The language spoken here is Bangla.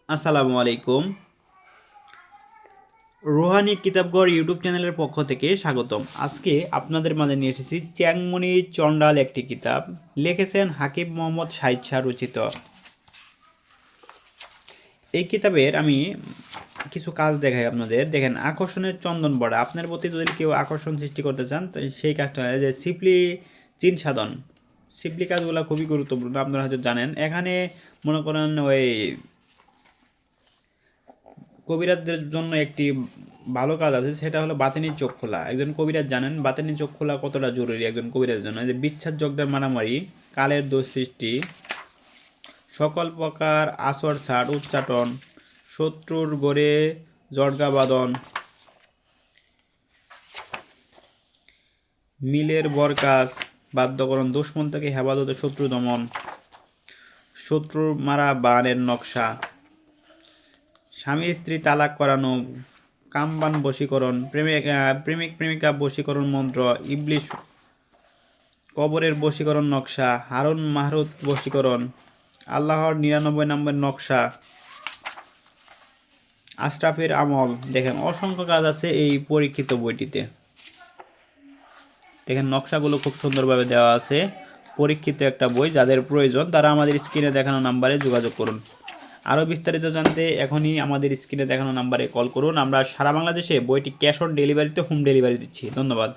আসসালামু আলাইকুম। রুহানি কিতাবঘর ইউটিউব চ্যানেলের পক্ষ থেকে স্বাগতম। আজকে আপনাদের মাঝে নিয়ে এসেছি চ্যাংমণি চণ্ডাল একটি কিতাব। লিখেছেন হাকিম মোহাম্মদ শাহিদ শাহ রচিত। এই কিতাবের আমি কিছু কাজ দেখাই আপনাদের। দেখেন, আকর্ষণের চন্দন বড়া। আপনার প্রতি যদি কেউ আকর্ষণ সৃষ্টি করতে চান, তো সেই কাজটা হয় যে সিপলি চিন সাধন। সিপলি কাজগুলো খুবই গুরুত্বপূর্ণ, আপনারা হয়তো জানেন। এখানে মনে করেন ওই কবিরাজদের জন্য একটি ভালো কাজ আছে, সেটা হলো বাতেনি চোখ খোলা। একজন কবিরাজ জানেন বাতেনি চোখ খোলা কতটা জরুরি একজন কবিরাজের জন্য। যে বিচ্ছাদ জগডার মারামারি, কালের দোষ সৃষ্টি, সকল প্রকার আসর ছাড় উচ্চাটন, শত্রুর গড়ে জড়গাবাদন, মিলের বরকাজ বাধ্যকরণ, দুশ্মন থেকে হেফাজতে শত্রু দমন, শত্রুর মারা বানের নকশা, স্বামী স্ত্রী তালাক করানো, কামবান বশীকরণ, প্রেমিক প্রেমিকা বশীকরণ মন্ত্র, ইবলিশ কবরের বশীকরণ নকশা, হারুন মাহরুত বশীকরণ, আল্লাহর ৯৯ নম্বর নকশা, আশরাফের আমল। দেখেন, অসংখ্য কাজ আছে এই পরীক্ষিত বইটিতে। দেখেন, নকশাগুলো খুব সুন্দরভাবে দেওয়া আছে। পরীক্ষিত একটা বই, যাদের প্রয়োজন তারা আমাদের স্ক্রিনে দেখানো নাম্বারে যোগাযোগ করুন। আরও বিস্তারিত জানতে এখনই আমাদের স্ক্রিনে দেখানো নাম্বারে কল করুন। আমরা সারা বাংলাদেশে বইটি ক্যাশ অন ডেলিভারিতে হোম ডেলিভারি দিচ্ছি। ধন্যবাদ।